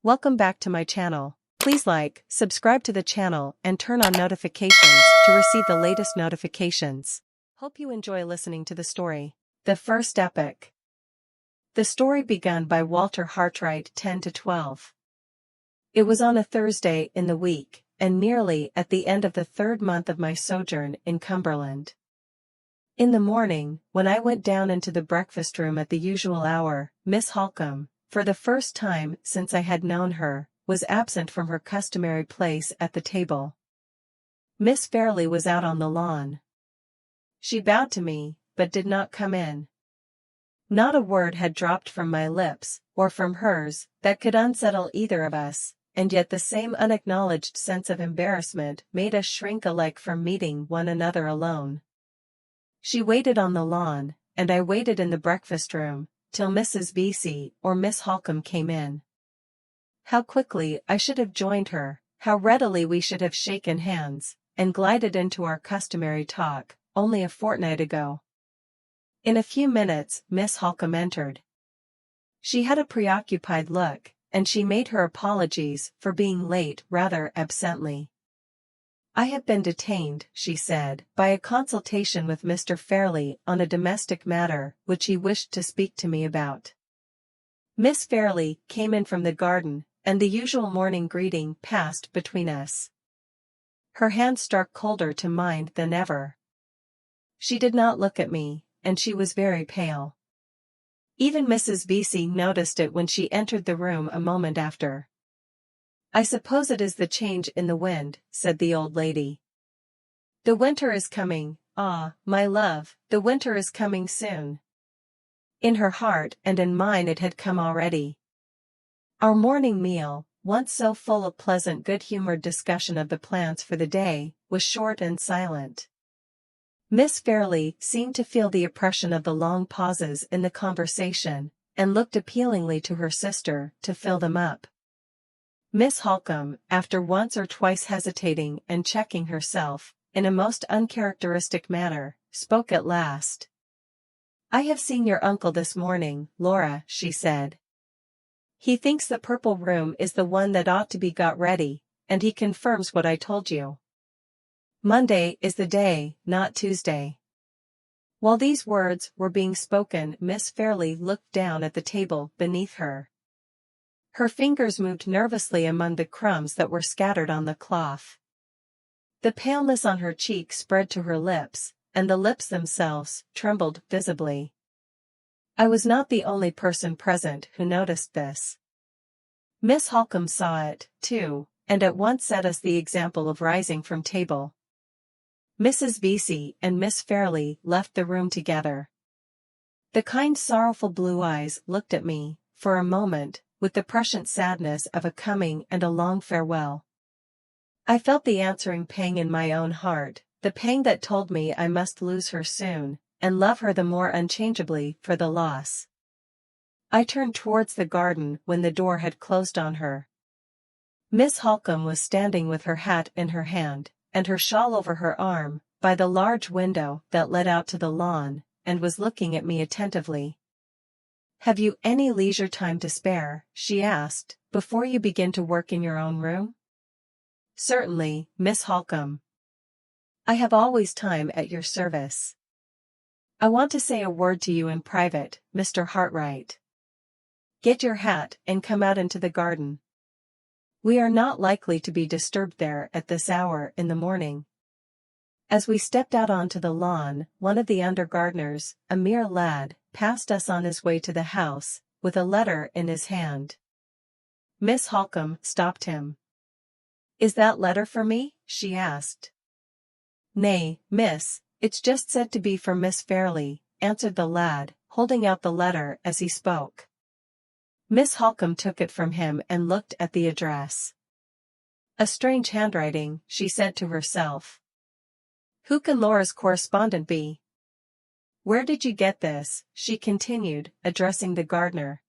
Welcome back to my channel. Please like, subscribe to the channel and turn on notifications to receive the latest notifications. Hope you enjoy listening to the story. The First Epoch. The story begun by Walter Hartwright 10 to 12. It was on a Thursday in the week, and nearly at the end of the third month of my sojourn in Cumberland. In the morning, when I went down into the breakfast room at the usual hour, Miss Holcombe, for the first time since I had known her, was absent from her customary place at the table. Miss Fairley was out on the lawn. She bowed to me, but did not come in. Not a word had dropped from my lips, or from hers, that could unsettle either of us, and yet the same unacknowledged sense of embarrassment made us shrink alike from meeting one another alone. She waited on the lawn, and I waited in the breakfast room, till Mrs. Vesey or Miss Holcombe came in. How quickly I should have joined her, how readily we should have shaken hands, and glided into our customary talk, only a fortnight ago. In a few minutes Miss Holcombe entered. She had a preoccupied look, and she made her apologies for being late rather absently. "I have been detained," she said, "by a consultation with Mr. Fairley on a domestic matter which he wished to speak to me about." Miss Fairley came in from the garden, and the usual morning greeting passed between us. Her hand struck colder to mine than ever. She did not look at me, and she was very pale. Even Mrs. Vesey noticed it when she entered the room a moment after. "I suppose it is the change in the wind," said the old lady. "The winter is coming, ah, my love, the winter is coming soon." In her heart and in mine it had come already. Our morning meal, once so full of pleasant good-humored discussion of the plans for the day, was short and silent. Miss Fairley seemed to feel the oppression of the long pauses in the conversation, and looked appealingly to her sister to fill them up. Miss Holcombe, after once or twice hesitating and checking herself, in a most uncharacteristic manner, spoke at last. "I have seen your uncle this morning, Laura," she said. "He thinks the purple room is the one that ought to be got ready, and he confirms what I told you. Monday is the day, not Tuesday." While these words were being spoken, Miss Fairley looked down at the table beneath her. Her fingers moved nervously among the crumbs that were scattered on the cloth. The paleness on her cheek spread to her lips, and the lips themselves trembled visibly. I was not the only person present who noticed this. Miss Holcombe saw it, too, and at once set us the example of rising from table. Mrs. Vesey and Miss Fairley left the room together. The kind sorrowful blue eyes looked at me, for a moment, with the prescient sadness of a coming and a long farewell. I felt the answering pang in my own heart, the pang that told me I must lose her soon, and love her the more unchangeably for the loss. I turned towards the garden when the door had closed on her. Miss Holcombe was standing with her hat in her hand, and her shawl over her arm, by the large window that led out to the lawn, and was looking at me attentively. "Have you any leisure time to spare," she asked, "before you begin to work in your own room?" "Certainly, Miss Holcombe. I have always time at your service." "I want to say a word to you in private, Mr. Hartwright." "Get your hat and come out into the garden. We are not likely to be disturbed there at this hour in the morning." As we stepped out onto the lawn, one of the under gardeners, a mere lad, passed us on his way to the house, with a letter in his hand. Miss Holcombe stopped him. "Is that letter for me?" she asked. "Nay, miss, it's just said to be for Miss Fairley," answered the lad, holding out the letter as he spoke. Miss Holcombe took it from him and looked at the address. "A strange handwriting," she said to herself. "Who can Laura's correspondent be? Where did you get this?" she continued, addressing the gardener.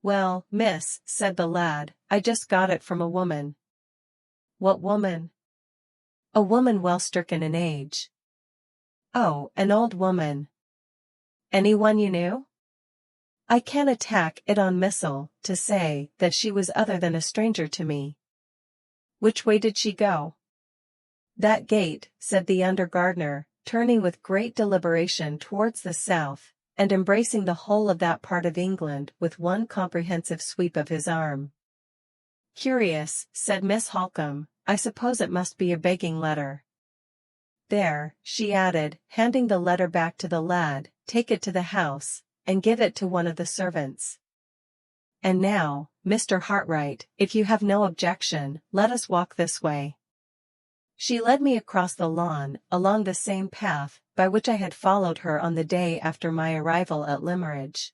"Well, miss," said the lad, "I just got it from a woman." "What woman?" "A woman well stricken in age." "Oh, an old woman. Anyone you knew?" I can't attack it on missile to say that she was other than a stranger to me. Which way did she go? That gate, said the under-gardener, turning with great deliberation towards the south, and embracing the whole of that part of England with one comprehensive sweep of his arm. Curious, said Miss Holcombe, I suppose it must be a begging letter. There, she added, handing the letter back to the lad, take it to the house, and give it to one of the servants. And now, Mr. Hartright, if you have no objection, let us walk this way. She led me across the lawn, along the same path by which I had followed her on the day after my arrival at Limeridge.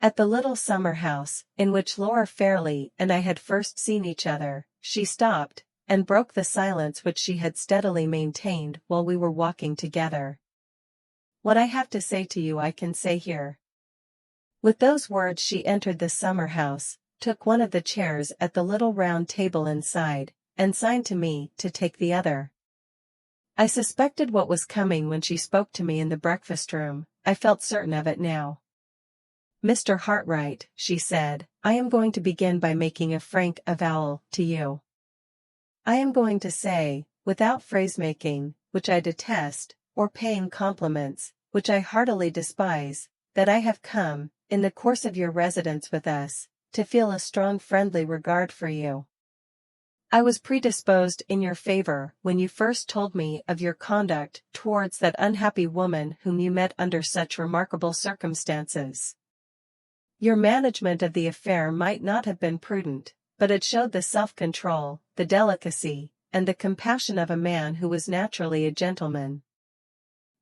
At the little summer house, in which Laura Fairley and I had first seen each other, she stopped, and broke the silence which she had steadily maintained while we were walking together. What I have to say to you I can say here. With those words she entered the summer house, took one of the chairs at the little round table inside, and signed to me to take the other. I suspected what was coming when she spoke to me in the breakfast room. I felt certain of it now. Mr. Hartright, she said, I am going to begin by making a frank avowal to you. I am going to say, without phrase-making, which I detest, or paying compliments, which I heartily despise, that I have come, in the course of your residence with us, to feel a strong friendly regard for you. I was predisposed in your favor when you first told me of your conduct towards that unhappy woman whom you met under such remarkable circumstances. Your management of the affair might not have been prudent, but it showed the self-control, the delicacy, and the compassion of a man who was naturally a gentleman.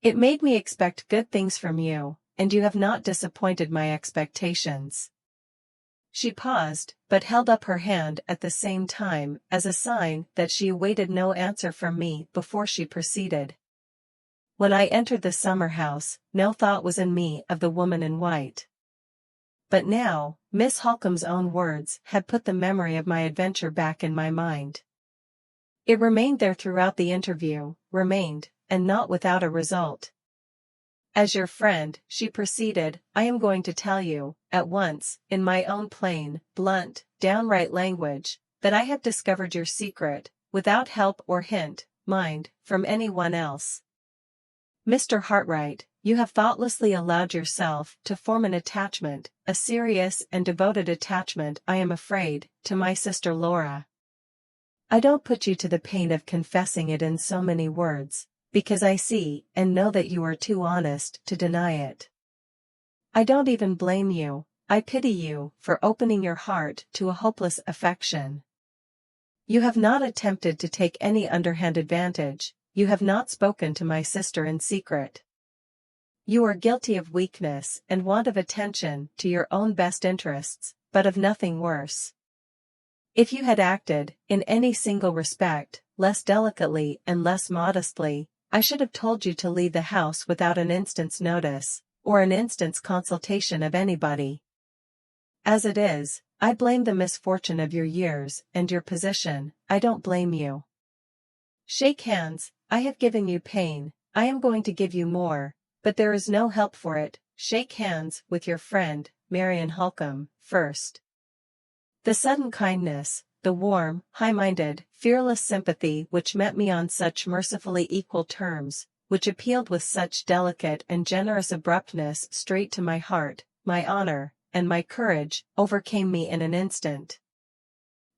It made me expect good things from you, and you have not disappointed my expectations. She paused, but held up her hand at the same time as a sign that she awaited no answer from me before she proceeded. When I entered the summer house, no thought was in me of the woman in white. But now, Miss Holcombe's own words had put the memory of my adventure back in my mind. It remained there throughout the interview, remained, and not without a result. As your friend, she proceeded, I am going to tell you, at once, in my own plain, blunt, downright language, that I have discovered your secret, without help or hint, mind, from anyone else. Mr. Hartright, you have thoughtlessly allowed yourself to form an attachment, a serious and devoted attachment, I am afraid, to my sister Laura. I don't put you to the pain of confessing it in so many words, because I see and know that you are too honest to deny it. I don't even blame you, I pity you for opening your heart to a hopeless affection. You have not attempted to take any underhand advantage, you have not spoken to my sister in secret. You are guilty of weakness and want of attention to your own best interests, but of nothing worse. If you had acted, in any single respect, less delicately and less modestly, I should have told you to leave the house without an instant's notice, or an instant's consultation of anybody. As it is, I blame the misfortune of your years and your position, I don't blame you. Shake hands, I have given you pain, I am going to give you more, but there is no help for it, shake hands with your friend, Marian Holcombe, first. The sudden kindness, the warm, high-minded, fearless sympathy which met me on such mercifully equal terms, which appealed with such delicate and generous abruptness straight to my heart, my honor, and my courage, overcame me in an instant.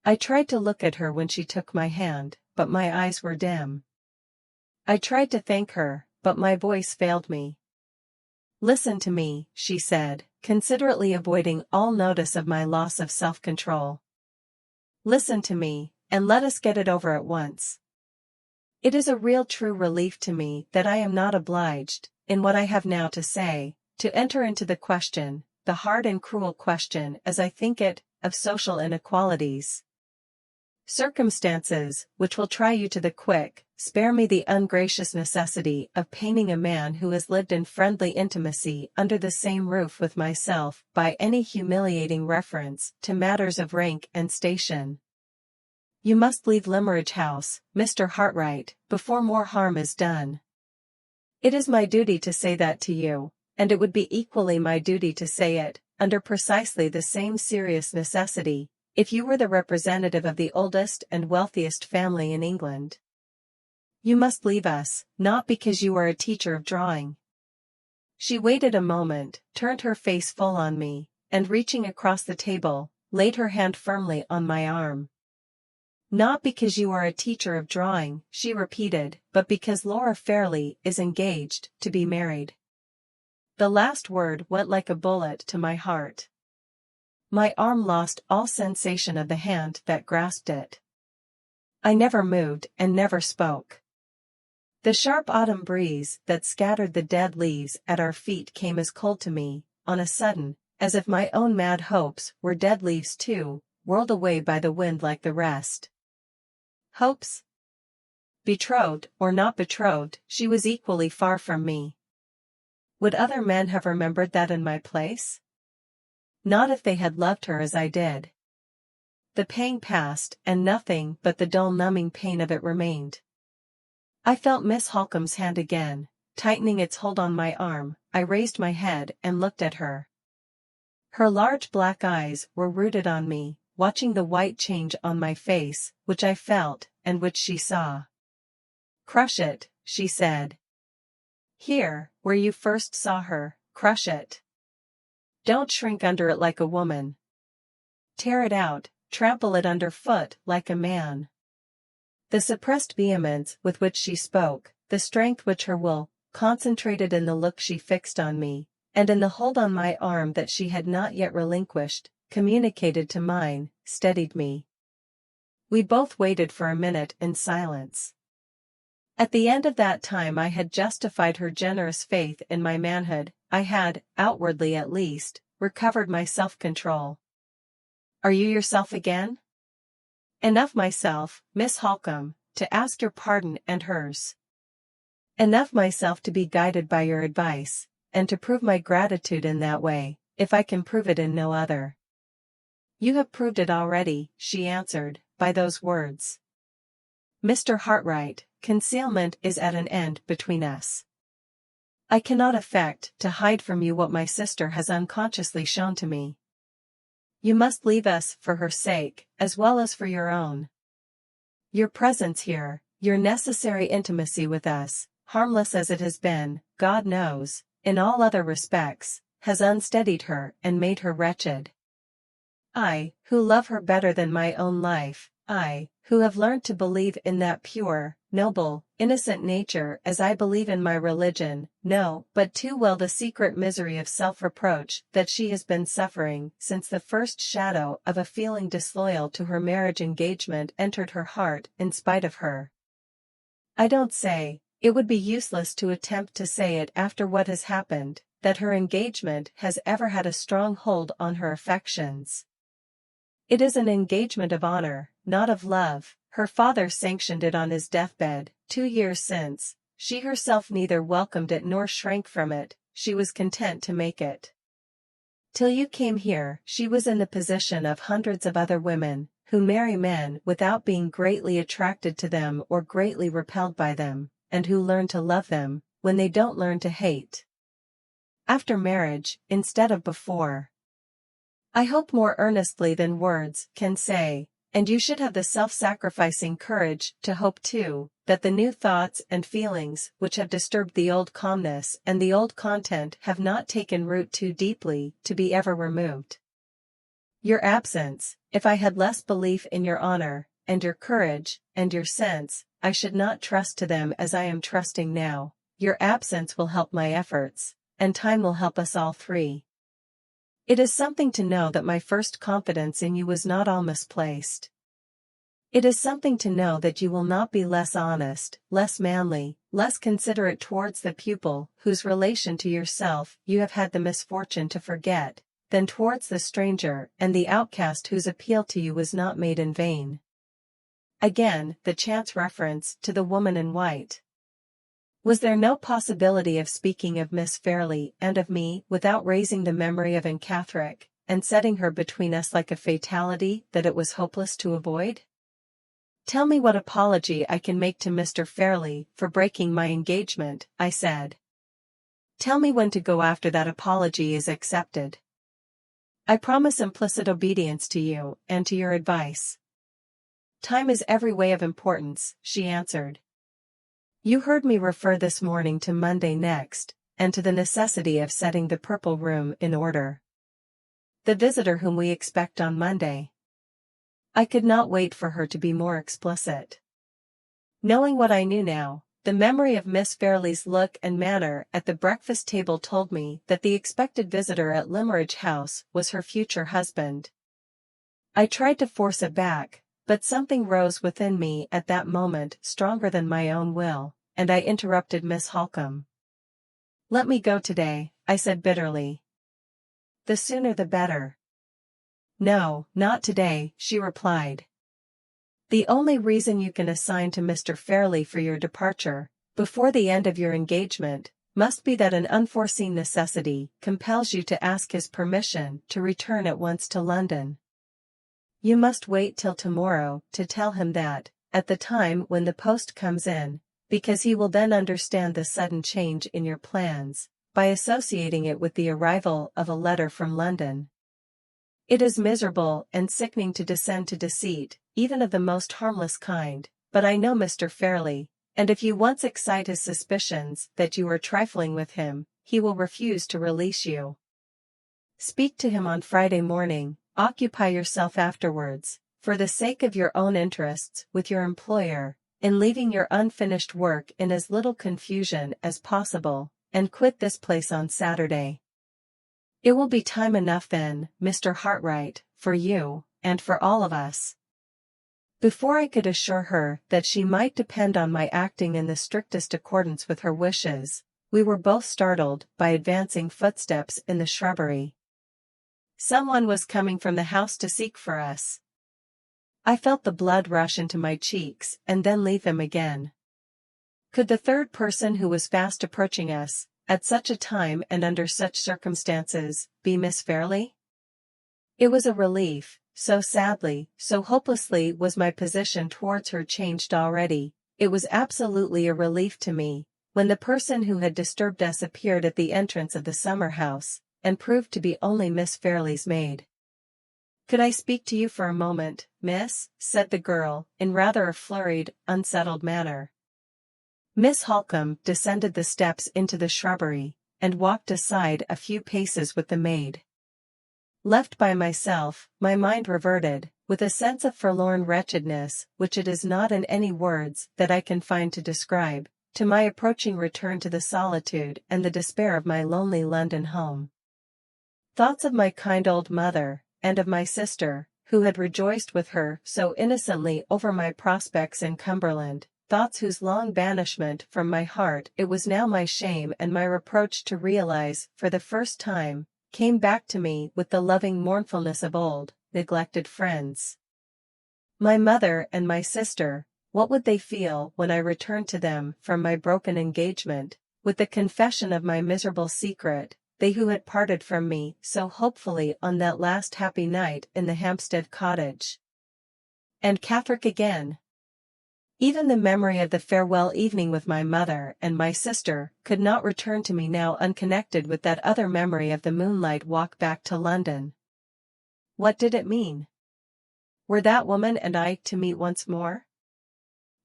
I tried to look at her when she took my hand, but my eyes were dim. I tried to thank her, but my voice failed me. Listen to me, she said, considerately avoiding all notice of my loss of self-control. Listen to me, and let us get it over at once. It is a real true relief to me that I am not obliged, in what I have now to say, to enter into the question, the hard and cruel question as I think it, of social inequalities. Circumstances, which will try you to the quick, spare me the ungracious necessity of paining a man who has lived in friendly intimacy under the same roof with myself by any humiliating reference to matters of rank and station. You must leave Limeridge House, Mr. Hartright, before more harm is done. It is my duty to say that to you, and it would be equally my duty to say it, under precisely the same serious necessity, if you were the representative of the oldest and wealthiest family in England. You must leave us, not because you are a teacher of drawing." She waited a moment, turned her face full on me, and reaching across the table, laid her hand firmly on my arm. "Not because you are a teacher of drawing," she repeated, "but because Laura Fairley is engaged to be married." The last word went like a bullet to my heart. My arm lost all sensation of the hand that grasped it. I never moved and never spoke. The sharp autumn breeze that scattered the dead leaves at our feet came as cold to me, on a sudden, as if my own mad hopes were dead leaves too, whirled away by the wind like the rest. Hopes? Betrothed or not betrothed, she was equally far from me. Would other men have remembered that in my place? Not if they had loved her as I did. The pang passed, and nothing but the dull numbing pain of it remained. I felt Miss Holcombe's hand again, tightening its hold on my arm. I raised my head and looked at her. Her large black eyes were rooted on me, watching the white change on my face, which I felt, and which she saw. "Crush it," she said. "Here, where you first saw her, crush it. Don't shrink under it like a woman. Tear it out, trample it underfoot like a man." The suppressed vehemence with which she spoke, the strength which her will concentrated in the look she fixed on me, and in the hold on my arm that she had not yet relinquished, communicated to mine, steadied me. We both waited for a minute in silence. At the end of that time I had justified her generous faith in my manhood. I had, outwardly at least, recovered my self-control. "Are you yourself again?" "Enough myself, Miss Holcombe, to ask your pardon and hers. Enough myself to be guided by your advice, and to prove my gratitude in that way, if I can prove it in no other." "You have proved it already," she answered, "by those words. Mr. Hartright, concealment is at an end between us. I cannot affect to hide from you what my sister has unconsciously shown to me. You must leave us for her sake, as well as for your own. Your presence here, your necessary intimacy with us, harmless as it has been, God knows, in all other respects, has unsteadied her and made her wretched. I, who love her better than my own life, I, who have learned to believe in that pure, noble, innocent nature as I believe in my religion, know but too well the secret misery of self-reproach that she has been suffering since the first shadow of a feeling disloyal to her marriage engagement entered her heart in spite of her. I don't say, it would be useless to attempt to say it after what has happened, that her engagement has ever had a strong hold on her affections. It is an engagement of honor, not of love. Her father sanctioned it on his deathbed, 2 years since. She herself neither welcomed it nor shrank from it, she was content to make it. Till you came here, she was in the position of hundreds of other women, who marry men without being greatly attracted to them or greatly repelled by them, and who learn to love them, when they don't learn to hate. After marriage, instead of before. I hope more earnestly than words can say, and you should have the self-sacrificing courage to hope too, that the new thoughts and feelings which have disturbed the old calmness and the old content have not taken root too deeply to be ever removed. Your absence, if I had less belief in your honor, and your courage, and your sense, I should not trust to them as I am trusting now. Your absence will help my efforts, and time will help us all three. It is something to know that my first confidence in you was not all misplaced. It is something to know that you will not be less honest, less manly, less considerate towards the pupil whose relation to yourself you have had the misfortune to forget, than towards the stranger and the outcast whose appeal to you was not made in vain. Again, the chance reference to the woman in white. Was there no possibility of speaking of Miss Fairley and of me without raising the memory of Anne Catherick, and setting her between us like a fatality that it was hopeless to avoid? Tell me what apology I can make to Mr. Fairley for breaking my engagement, I said. Tell me when to go after that apology is accepted. I promise implicit obedience to you and to your advice. Time is every way of importance, she answered. You heard me refer this morning to Monday next, and to the necessity of setting the purple room in order. The visitor whom we expect on Monday. I could not wait for her to be more explicit. Knowing what I knew now, the memory of Miss Fairley's look and manner at the breakfast table told me that the expected visitor at Limeridge House was her future husband. I tried to force it back, but something rose within me at that moment stronger than my own will, and I interrupted Miss Holcombe. Let me go today, I said bitterly. The sooner the better. No, not today, she replied. The only reason you can assign to Mr. Fairley for your departure, before the end of your engagement, must be that an unforeseen necessity compels you to ask his permission to return at once to London. You must wait till tomorrow to tell him that, at the time when the post comes in, because he will then understand the sudden change in your plans, by associating it with the arrival of a letter from London. It is miserable and sickening to descend to deceit, even of the most harmless kind, but I know Mr. Fairley, and if you once excite his suspicions that you are trifling with him, he will refuse to release you. Speak to him on Friday morning, occupy yourself afterwards, for the sake of your own interests with your employer, in leaving your unfinished work in as little confusion as possible, and quit this place on Saturday. It will be time enough then, Mr. Hartright, for you, and for all of us. Before I could assure her that she might depend on my acting in the strictest accordance with her wishes, we were both startled by advancing footsteps in the shrubbery. Someone was coming from the house to seek for us. I felt the blood rush into my cheeks and then leave them again. Could the third person who was fast approaching us, at such a time and under such circumstances, be Miss Fairley? It was a relief, so sadly, so hopelessly was my position towards her changed already, it was absolutely a relief to me, when the person who had disturbed us appeared at the entrance of the summer house, and proved to be only Miss Fairley's maid. Could I speak to you for a moment, miss? Said the girl, in rather a flurried, unsettled manner. Miss Holcombe descended the steps into the shrubbery, and walked aside a few paces with the maid. Left by myself, my mind reverted, with a sense of forlorn wretchedness which it is not in any words that I can find to describe, to my approaching return to the solitude and the despair of my lonely London home. Thoughts of my kind old mother, and of my sister, who had rejoiced with her so innocently over my prospects in Cumberland, thoughts whose long banishment from my heart it was now my shame and my reproach to realize for the first time, came back to me with the loving mournfulness of old, neglected friends. My mother and my sister, what would they feel when I returned to them from my broken engagement, with the confession of my miserable secret, they who had parted from me so hopefully on that last happy night in the Hampstead cottage? And Catherick again. Even the memory of the farewell evening with my mother and my sister could not return to me now unconnected with that other memory of the moonlight walk back to London. What did it mean? Were that woman and I to meet once more?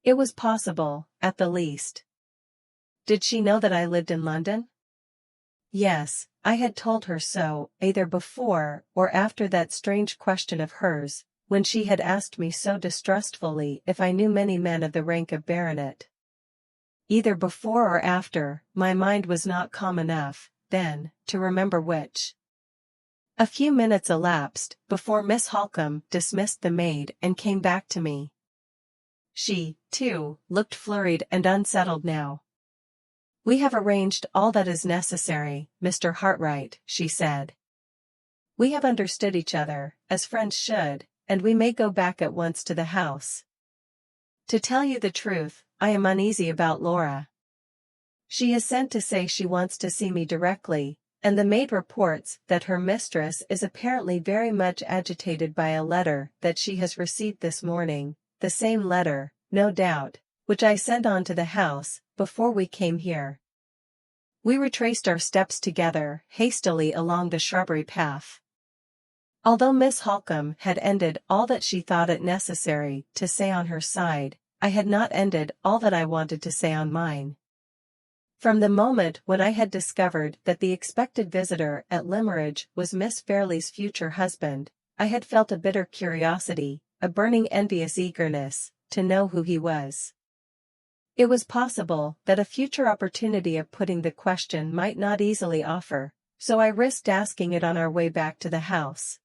It was possible, at the least. Did she know that I lived in London? Yes, I had told her so, either before or after that strange question of hers, when she had asked me so distrustfully if I knew many men of the rank of baronet. Either before or after, my mind was not calm enough, then, to remember which. A few minutes elapsed before Miss Holcombe dismissed the maid and came back to me. She, too, looked flurried and unsettled now. We have arranged all that is necessary, Mr. Hartright, she said. We have understood each other, as friends should, and we may go back at once to the house. To tell you the truth, I am uneasy about Laura. She has sent to say she wants to see me directly, and the maid reports that her mistress is apparently very much agitated by a letter that she has received this morning, the same letter, no doubt, which I sent on to the house, before we came here. We retraced our steps together, hastily along the shrubbery path. Although Miss Holcombe had ended all that she thought it necessary to say on her side, I had not ended all that I wanted to say on mine. From the moment when I had discovered that the expected visitor at Limeridge was Miss Fairley's future husband, I had felt a bitter curiosity, a burning envious eagerness, to know who he was. It was possible that a future opportunity of putting the question might not easily offer, so I risked asking it on our way back to the house.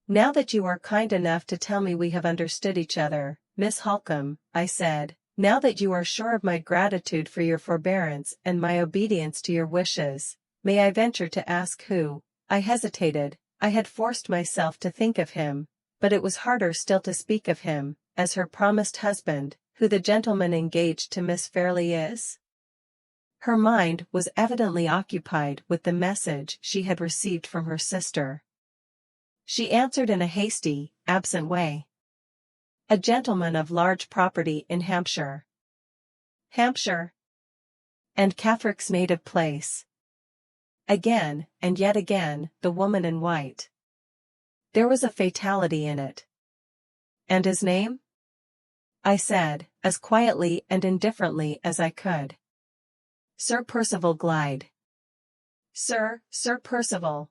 "Now that you are kind enough to tell me we have understood each other, Miss Holcombe," I said, "now that you are sure of my gratitude for your forbearance and my obedience to your wishes, may I venture to ask who—" I hesitated. I had forced myself to think of him, but it was harder still to speak of him, as her promised husband, "who the gentleman engaged to Miss Fairley is?" Her mind was evidently occupied with the message she had received from her sister. She answered in a hasty, absent way. "A gentleman of large property in Hampshire." Hampshire? And Catherick's native place. Again, and yet again, the woman in white. There was a fatality in it. "And his name?" I said, as quietly and indifferently as I could. "Sir Percival Glyde." Sir Percival.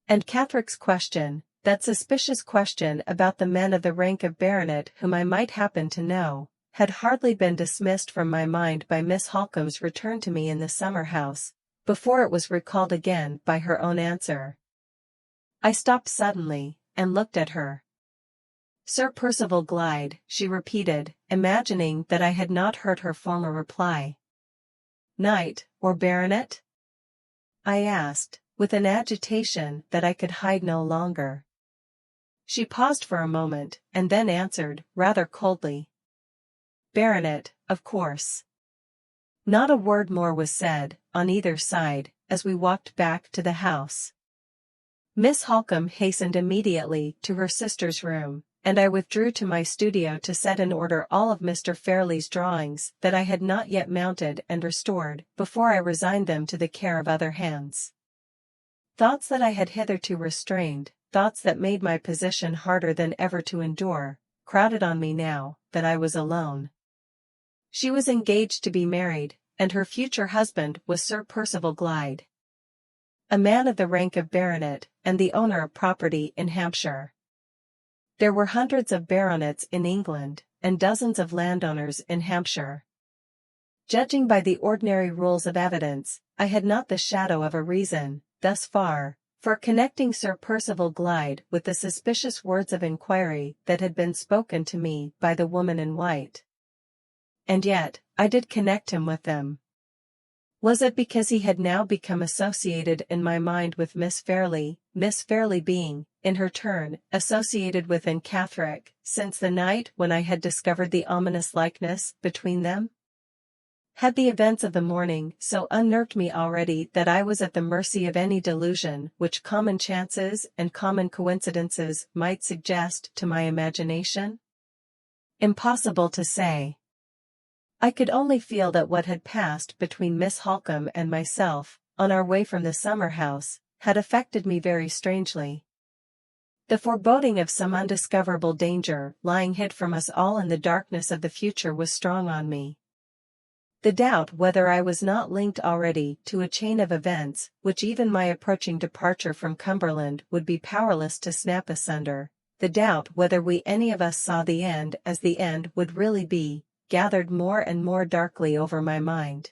And Catherick's question, that suspicious question about the men of the rank of baronet whom I might happen to know, had hardly been dismissed from my mind by Miss Holcombe's return to me in the summer house, before it was recalled again by her own answer. I stopped suddenly, and looked at her. "Sir Percival Glyde," she repeated, imagining that I had not heard her former reply. "Knight, or baronet?" I asked, with an agitation that I could hide no longer. She paused for a moment, and then answered, rather coldly. "Baronet, of course." Not a word more was said, on either side, as we walked back to the house. Miss Holcombe hastened immediately to her sister's room, and I withdrew to my studio to set in order all of Mr. Fairley's drawings that I had not yet mounted and restored, before I resigned them to the care of other hands. Thoughts that I had hitherto restrained, thoughts that made my position harder than ever to endure, crowded on me now that I was alone. She was engaged to be married, and her future husband was Sir Percival Glyde, a man of the rank of baronet, and the owner of property in Hampshire. There were hundreds of baronets in England, and dozens of landowners in Hampshire. Judging by the ordinary rules of evidence, I had not the shadow of a reason, thus far, for connecting Sir Percival Glyde with the suspicious words of inquiry that had been spoken to me by the woman in white. And yet, I did connect him with them. Was it because he had now become associated in my mind with Miss Fairley being, in her turn, associated with Anne Catherick, since the night when I had discovered the ominous likeness between them? Had the events of the morning so unnerved me already that I was at the mercy of any delusion which common chances and common coincidences might suggest to my imagination? Impossible to say. I could only feel that what had passed between Miss Holcombe and myself, on our way from the summer house, had affected me very strangely. The foreboding of some undiscoverable danger lying hid from us all in the darkness of the future was strong on me. The doubt whether I was not linked already to a chain of events which even my approaching departure from Cumberland would be powerless to snap asunder, the doubt whether we any of us saw the end as the end would really be, gathered more and more darkly over my mind.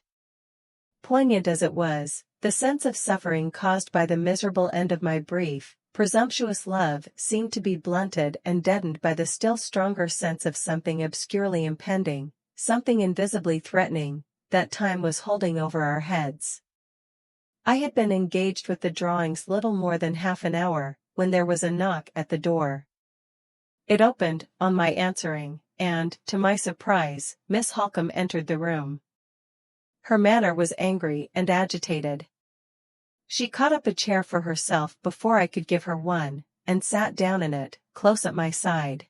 Poignant as it was, the sense of suffering caused by the miserable end of my brief, presumptuous love seemed to be blunted and deadened by the still stronger sense of something obscurely impending, something invisibly threatening, that time was holding over our heads. I had been engaged with the drawings little more than half an hour, when there was a knock at the door. It opened, on my answering, and, to my surprise, Miss Holcombe entered the room. Her manner was angry and agitated. She caught up a chair for herself before I could give her one, and sat down in it, close at my side.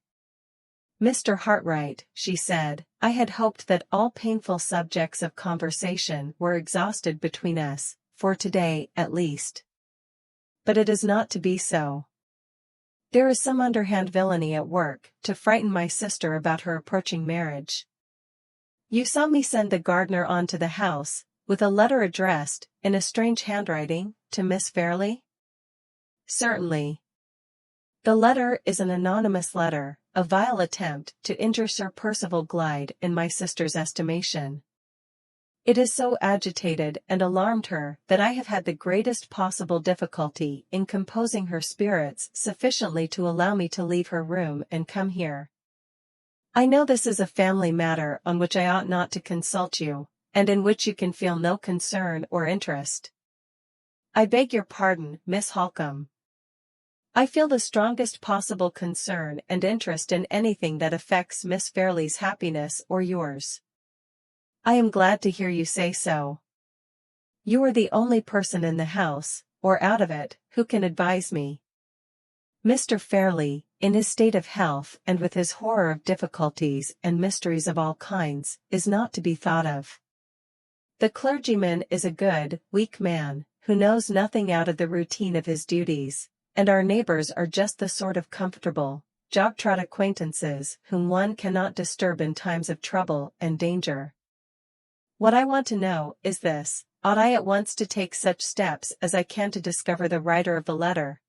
Mr. Hartright, she said, I had hoped that all painful subjects of conversation were exhausted between us, for today at least. But it is not to be so. There is some underhand villainy at work to frighten my sister about her approaching marriage. You saw me send the gardener on to the house, with a letter addressed, in a strange handwriting, to Miss Fairley? Certainly. The letter is an anonymous letter, a vile attempt to injure Sir Percival Glyde in my sister's estimation. It has so agitated and alarmed her that I have had the greatest possible difficulty in composing her spirits sufficiently to allow me to leave her room and come here. I know this is a family matter on which I ought not to consult you, and in which you can feel no concern or interest. I beg your pardon, Miss Holcombe. I feel the strongest possible concern and interest in anything that affects Miss Fairley's happiness or yours. I am glad to hear you say so. You are the only person in the house, or out of it, who can advise me. Mr. Fairley, in his state of health and with his horror of difficulties and mysteries of all kinds, is not to be thought of. The clergyman is a good, weak man, who knows nothing out of the routine of his duties, and our neighbors are just the sort of comfortable, jog-trot acquaintances whom one cannot disturb in times of trouble and danger. What I want to know is this: ought I at once to take such steps as I can to discover the writer of the letter?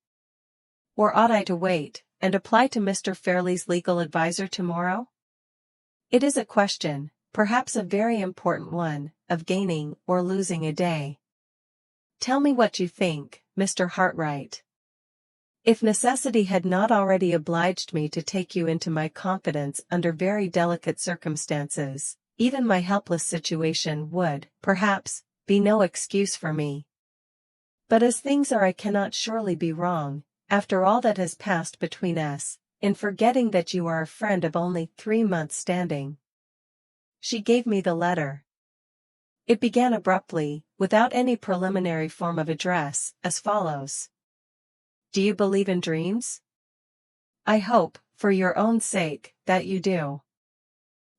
Or ought I to wait, and apply to Mr. Fairley's legal adviser tomorrow? It is a question, perhaps a very important one, of gaining or losing a day. Tell me what you think, Mr. Hartright. If necessity had not already obliged me to take you into my confidence under very delicate circumstances, even my helpless situation would, perhaps, be no excuse for me. But as things are, I cannot surely be wrong, after all that has passed between us, in forgetting that you are a friend of only 3 months' standing. She gave me the letter. It began abruptly, without any preliminary form of address, as follows. Do you believe in dreams? I hope, for your own sake, that you do.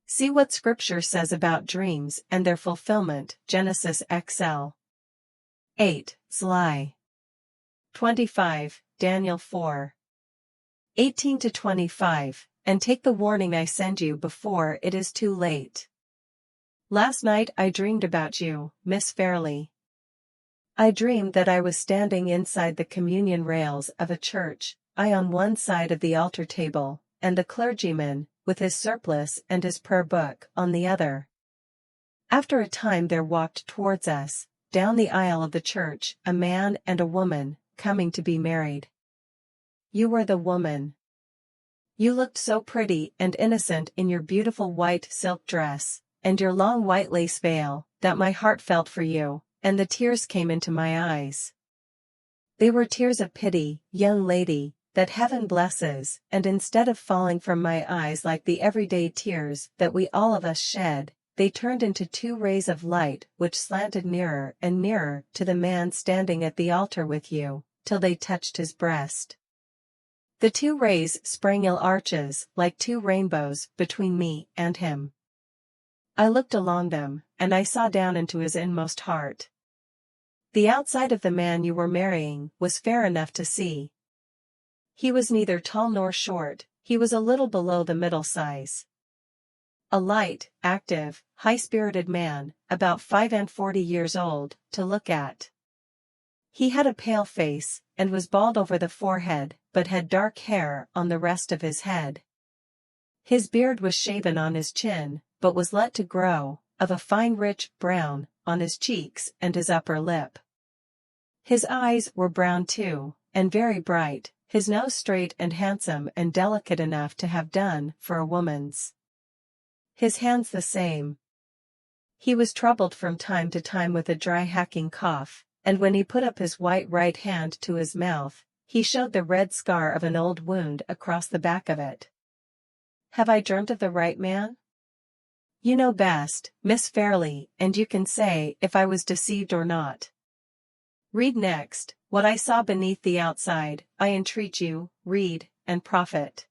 See what Scripture says about dreams and their fulfillment, Genesis XII. 8, Zli. 25, Daniel 4. 18-25, and take the warning I send you before it is too late. Last night I dreamed about you, Miss Fairley. I dreamed that I was standing inside the communion rails of a church, I on one side of the altar table, and the clergyman, with his surplice and his prayer book, on the other. After a time there walked towards us, down the aisle of the church, a man and a woman, coming to be married. You were the woman. You looked so pretty and innocent in your beautiful white silk dress, and your long white lace veil, that my heart felt for you, and the tears came into my eyes. They were tears of pity, young lady, that heaven blesses, and instead of falling from my eyes like the everyday tears that we all of us shed, they turned into 2 rays of light which slanted nearer and nearer to the man standing at the altar with you, till they touched his breast. The 2 rays sprang ill arches, like 2 rainbows, between me and him. I looked along them, and I saw down into his inmost heart. The outside of the man you were marrying was fair enough to see. He was neither tall nor short, he was a little below the middle size. A light, active, high-spirited man, about 45 years old, to look at. He had a pale face, and was bald over the forehead, but had dark hair on the rest of his head. His beard was shaven on his chin, but was let to grow, of a fine rich brown, on his cheeks and his upper lip. His eyes were brown too, and very bright, his nose straight and handsome and delicate enough to have done for a woman's. His hands the same. He was troubled from time to time with a dry hacking cough, and when he put up his white right hand to his mouth, he showed the red scar of an old wound across the back of it. Have I dreamt of the right man? You know best, Miss Fairley, and you can say if I was deceived or not. Read next, what I saw beneath the outside, I entreat you, read, and profit.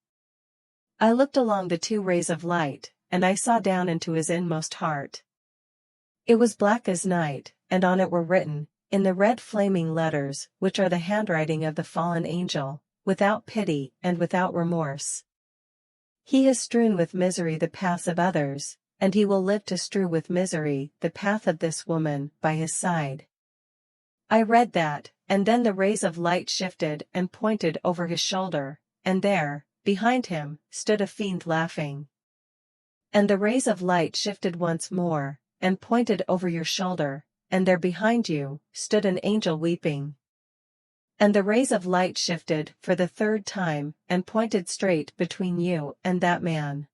I looked along the two rays of light, and I saw down into his inmost heart. It was black as night, and on it were written, in the red flaming letters, which are the handwriting of the fallen angel, without pity and without remorse. He has strewn with misery the paths of others, and he will live to strew with misery the path of this woman by his side. I read that, and then the rays of light shifted and pointed over his shoulder, and there, behind him, stood a fiend laughing. And the rays of light shifted once more, and pointed over your shoulder, and there behind you, stood an angel weeping. And the rays of light shifted for the third time, and pointed straight between you and that man.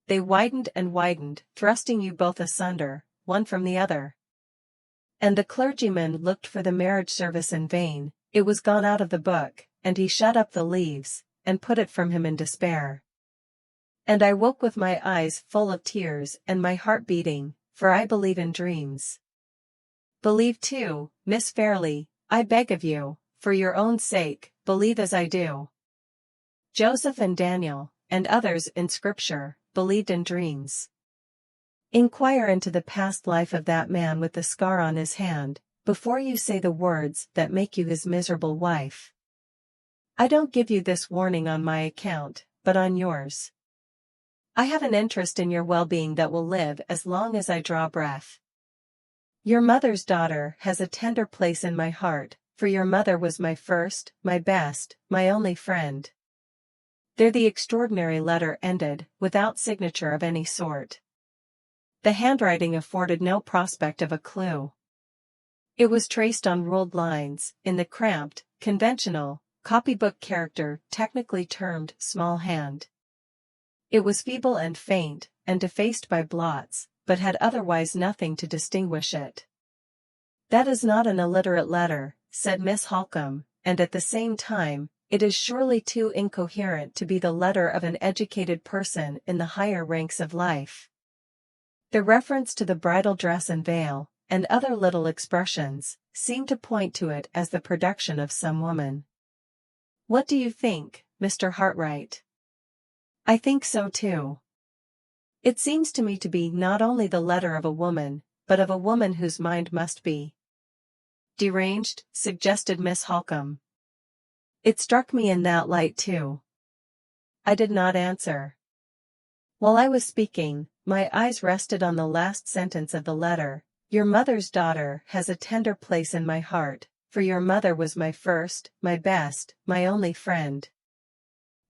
They widened and widened, thrusting you both asunder, one from the other. And the clergyman looked for the marriage service in vain, it was gone out of the book, and he shut up the leaves, and put it from him in despair. And I woke with my eyes full of tears and my heart beating, for I believe in dreams. Believe too, Miss Fairley, I beg of you, for your own sake, believe as I do. Joseph and Daniel, and others in Scripture, believed in dreams. Inquire into the past life of that man with the scar on his hand, before you say the words that make you his miserable wife. I don't give you this warning on my account, but on yours. I have an interest in your well-being that will live as long as I draw breath. Your mother's daughter has a tender place in my heart, for your mother was my first, my best, my only friend. There the extraordinary letter ended, without signature of any sort. The handwriting afforded no prospect of a clue. It was traced on ruled lines, in the cramped, conventional, copybook character technically termed small hand. It was feeble and faint, and defaced by blots, but had otherwise nothing to distinguish it. That is not an illiterate letter, said Miss Holcombe, and at the same time, it is surely too incoherent to be the letter of an educated person in the higher ranks of life. The reference to the bridal dress and veil, and other little expressions, seemed to point to it as the production of some woman. What do you think, Mr. Hartright? I think so too. It seems to me to be not only the letter of a woman, but of a woman whose mind must be deranged, suggested Miss Holcombe. It struck me in that light too. I did not answer. While I was speaking, my eyes rested on the last sentence of the letter. Your mother's daughter has a tender place in my heart, for your mother was my first, my best, my only friend.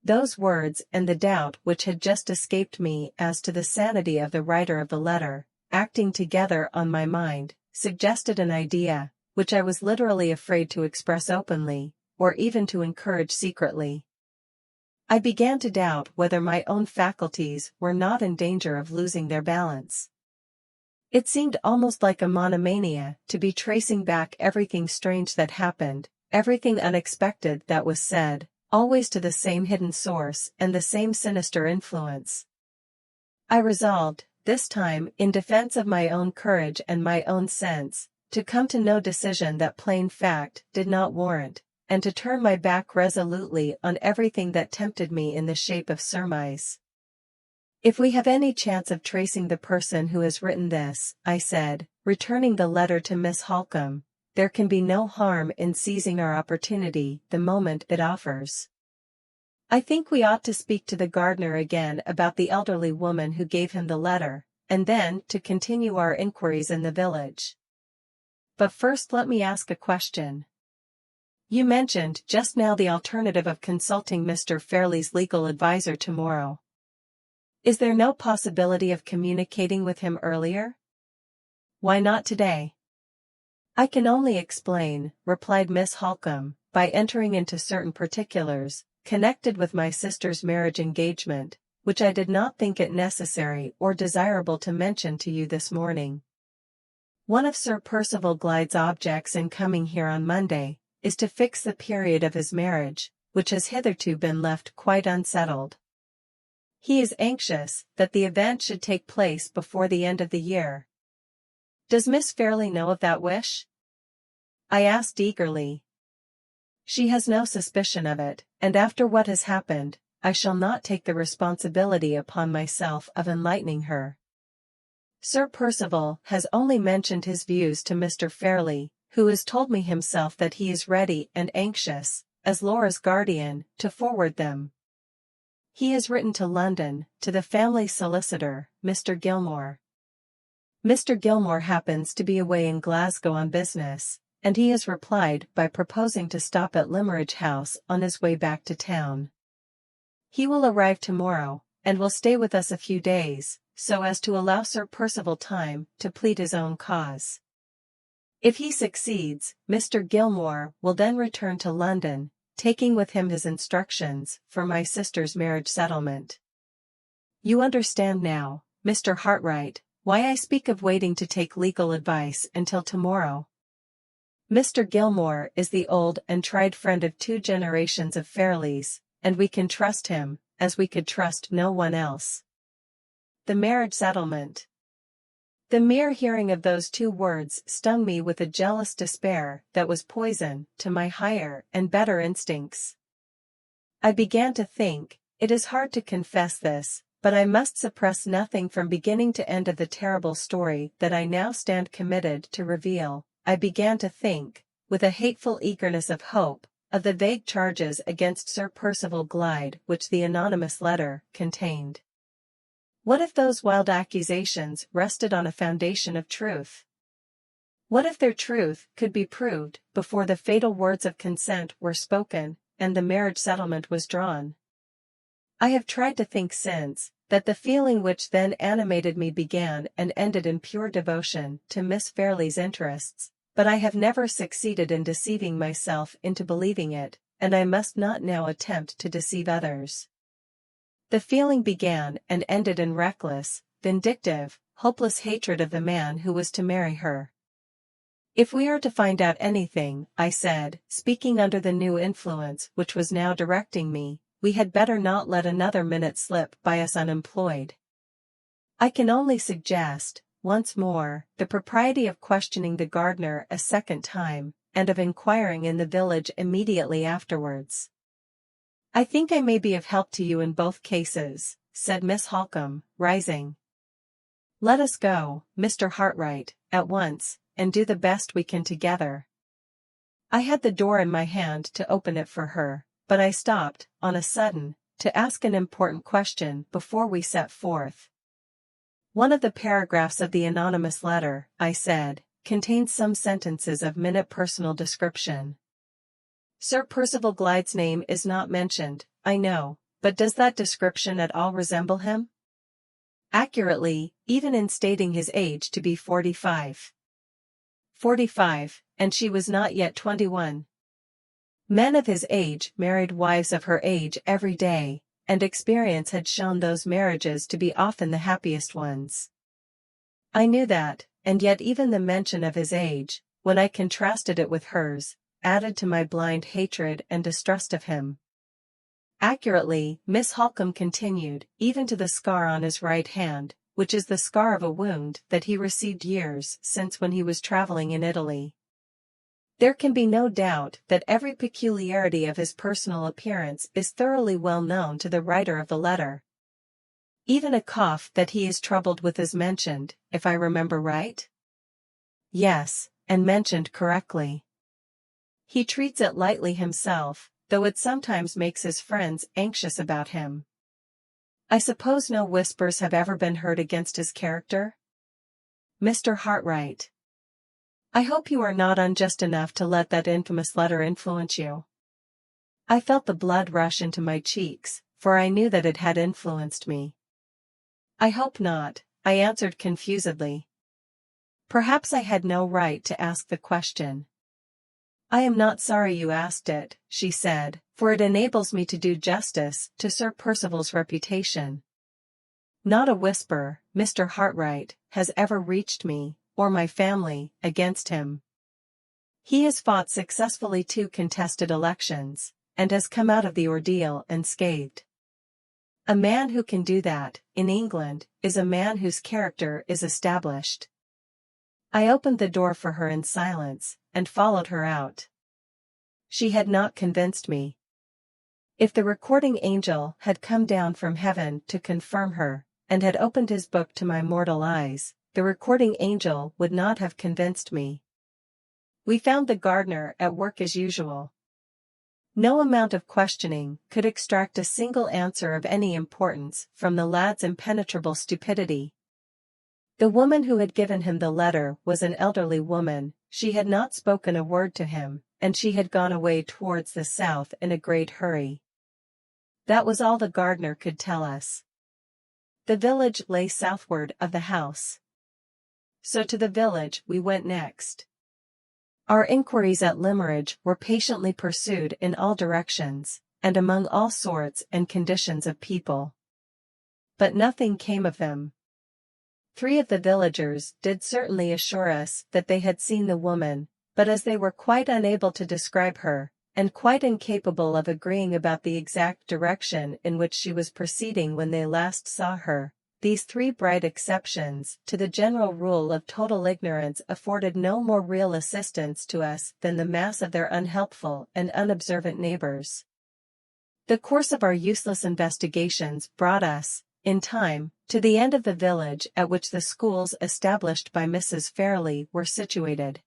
Those words and the doubt which had just escaped me as to the sanity of the writer of the letter, acting together on my mind, suggested an idea, which I was literally afraid to express openly, or even to encourage secretly. I began to doubt whether my own faculties were not in danger of losing their balance. It seemed almost like a monomania to be tracing back everything strange that happened, everything unexpected that was said, always to the same hidden source and the same sinister influence. I resolved, this time, in defense of my own courage and my own sense, to come to no decision that plain fact did not warrant, and to turn my back resolutely on everything that tempted me in the shape of surmise. If we have any chance of tracing the person who has written this, I said, returning the letter to Miss Holcombe, there can be no harm in seizing our opportunity the moment it offers. I think we ought to speak to the gardener again about the elderly woman who gave him the letter, and then to continue our inquiries in the village. But first let me ask a question. You mentioned just now the alternative of consulting Mr. Fairley's legal adviser tomorrow. Is there no possibility of communicating with him earlier? Why not today? I can only explain, replied Miss Holcombe, by entering into certain particulars, connected with my sister's marriage engagement, which I did not think it necessary or desirable to mention to you this morning. One of Sir Percival Glyde's objects in coming here on Monday, is to fix the period of his marriage, which has hitherto been left quite unsettled. He is anxious that the event should take place before the end of the year. Does Miss Fairley know of that wish? I asked eagerly. She has no suspicion of it, and after what has happened, I shall not take the responsibility upon myself of enlightening her. Sir Percival has only mentioned his views to Mr. Fairlie, who has told me himself that he is ready and anxious, as Laura's guardian, to forward them. He has written to London, to the family solicitor, Mr. Gilmore. Mr. Gilmore happens to be away in Glasgow on business, and he has replied by proposing to stop at Limeridge House on his way back to town. He will arrive tomorrow, and will stay with us a few days, so as to allow Sir Percival time to plead his own cause. If he succeeds, Mr. Gilmore will then return to London, taking with him his instructions for my sister's marriage settlement. You understand now, Mr. Hartright, why I speak of waiting to take legal advice until tomorrow. Mr. Gilmore is the old and tried friend of 2 generations of Fairlies, and we can trust him, as we could trust no one else. The marriage settlement. The mere hearing of those 2 words stung me with a jealous despair that was poison to my higher and better instincts. I began to think, it is hard to confess this, but I must suppress nothing from beginning to end of the terrible story that I now stand committed to reveal. I began to think, with a hateful eagerness of hope, of the vague charges against Sir Percival Glyde which the anonymous letter contained. What if those wild accusations rested on a foundation of truth? What if their truth could be proved before the fatal words of consent were spoken, and the marriage settlement was drawn? I have tried to think since, that the feeling which then animated me began and ended in pure devotion to Miss Fairlie's interests, but I have never succeeded in deceiving myself into believing it, and I must not now attempt to deceive others. The feeling began and ended in reckless, vindictive, hopeless hatred of the man who was to marry her. If we are to find out anything, I said, speaking under the new influence which was now directing me, we had better not let another minute slip by us unemployed. I can only suggest, once more, the propriety of questioning the gardener a second time, and of inquiring in the village immediately afterwards. I think I may be of help to you in both cases, said Miss Holcombe, rising. Let us go, Mr. Hartright, at once, and do the best we can together. I had the door in my hand to open it for her, but I stopped, on a sudden, to ask an important question before we set forth. One of the paragraphs of the anonymous letter, I said, contains some sentences of minute personal description. Sir Percival Glyde's name is not mentioned, I know, but does that description at all resemble him? Accurately, even in stating his age to be 45. 45, and she was not yet 21. Men of his age married wives of her age every day, and experience had shown those marriages to be often the happiest ones. I knew that, and yet even the mention of his age, when I contrasted it with hers, added to my blind hatred and distrust of him. Accurately, Miss Holcombe continued, even to the scar on his right hand, which is the scar of a wound that he received years since when he was traveling in Italy. There can be no doubt that every peculiarity of his personal appearance is thoroughly well known to the writer of the letter. Even a cough that he is troubled with is mentioned, if I remember right? Yes, and mentioned correctly. He treats it lightly himself, though it sometimes makes his friends anxious about him. I suppose no whispers have ever been heard against his character? Mr. Hartright. I hope you are not unjust enough to let that infamous letter influence you. I felt the blood rush into my cheeks, for I knew that it had influenced me. I hope not, I answered confusedly. Perhaps I had no right to ask the question. I am not sorry you asked it, she said, for it enables me to do justice to Sir Percival's reputation. Not a whisper, Mr. Hartright, has ever reached me, or my family, against him. He has fought successfully 2 contested elections, and has come out of the ordeal unscathed. A man who can do that, in England, is a man whose character is established. I opened the door for her in silence, and followed her out. She had not convinced me. If the recording angel had come down from heaven to confirm her, and had opened his book to my mortal eyes, the recording angel would not have convinced me. We found the gardener at work as usual. No amount of questioning could extract a single answer of any importance from the lad's impenetrable stupidity. The woman who had given him the letter was an elderly woman. She had not spoken a word to him, and she had gone away towards the south in a great hurry. That was all the gardener could tell us. The village lay southward of the house. So to the village we went next. Our inquiries at Limmeridge were patiently pursued in all directions, and among all sorts and conditions of people. But nothing came of them. 3 of the villagers did certainly assure us that they had seen the woman, but as they were quite unable to describe her, and quite incapable of agreeing about the exact direction in which she was proceeding when they last saw her, these 3 bright exceptions to the general rule of total ignorance afforded no more real assistance to us than the mass of their unhelpful and unobservant neighbors. The course of our useless investigations brought us, in time, to the end of the village at which the schools established by Mrs. Fairley were situated.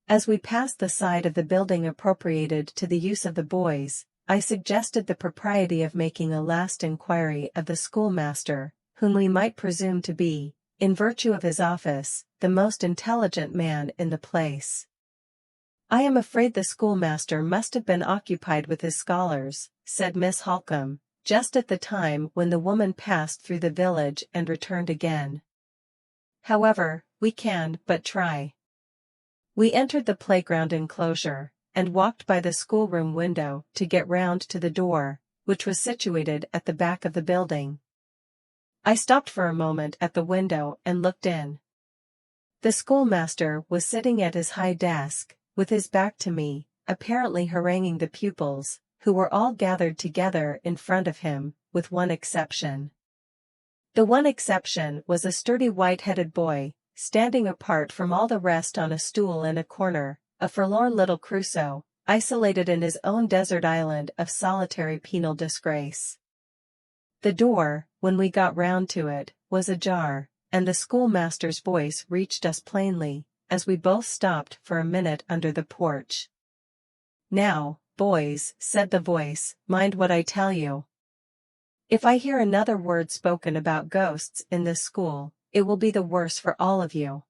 As we passed the side of the building appropriated to the use of the boys, I suggested the propriety of making a last inquiry of the schoolmaster, whom we might presume to be, in virtue of his office, the most intelligent man in the place. "I am afraid the schoolmaster must have been occupied with his scholars," said Miss Holcombe, just at the time when the woman passed through the village and returned again. "However, we can but try." We entered the playground enclosure, and walked by the schoolroom window to get round to the door, which was situated at the back of the building. I stopped for a moment at the window and looked in. The schoolmaster was sitting at his high desk, with his back to me, apparently haranguing the pupils, who were all gathered together in front of him, with one exception. The one exception was a sturdy white-headed boy, standing apart from all the rest on a stool in a corner, a forlorn little Crusoe, isolated in his own desert island of solitary penal disgrace. The door, when we got round to it, was ajar, and the schoolmaster's voice reached us plainly, as we both stopped for a minute under the porch. "Now, boys," said the voice, "mind what I tell you. If I hear another word spoken about ghosts in this school, it will be the worse for all of you.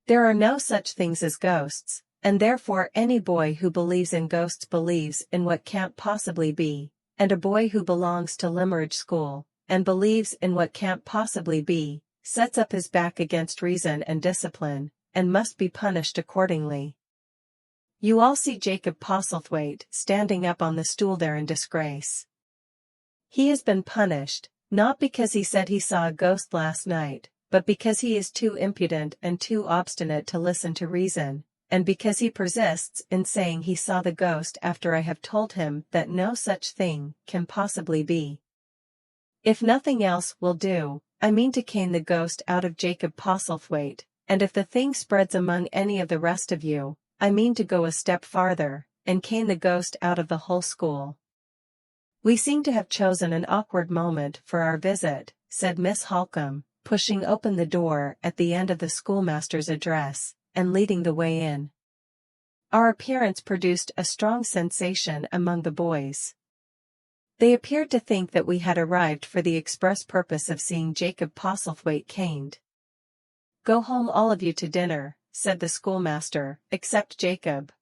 There are no such things as ghosts, and therefore any boy who believes in ghosts believes in what can't possibly be, and a boy who belongs to Limmeridge School, and believes in what can't possibly be, sets up his back against reason and discipline, and must be punished accordingly. You all see Jacob Postlethwaite standing up on the stool there in disgrace. He has been punished, not because he said he saw a ghost last night, but because he is too impudent and too obstinate to listen to reason, and because he persists in saying he saw the ghost after I have told him that no such thing can possibly be. If nothing else will do, I mean to cane the ghost out of Jacob Postlethwaite, and if the thing spreads among any of the rest of you, I mean to go a step farther, and cane the ghost out of the whole school." "We seem to have chosen an awkward moment for our visit," said Miss Holcombe, pushing open the door at the end of the schoolmaster's address, and leading the way in. Our appearance produced a strong sensation among the boys. They appeared to think that we had arrived for the express purpose of seeing Jacob Postlethwaite caned. "Go home all of you to dinner," said the schoolmaster, "except Jacob.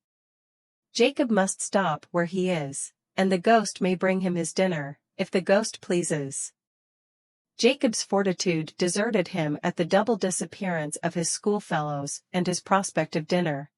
Jacob must stop where he is, and the ghost may bring him his dinner, if the ghost pleases." Jacob's fortitude deserted him at the double disappearance of his schoolfellows and his prospect of dinner.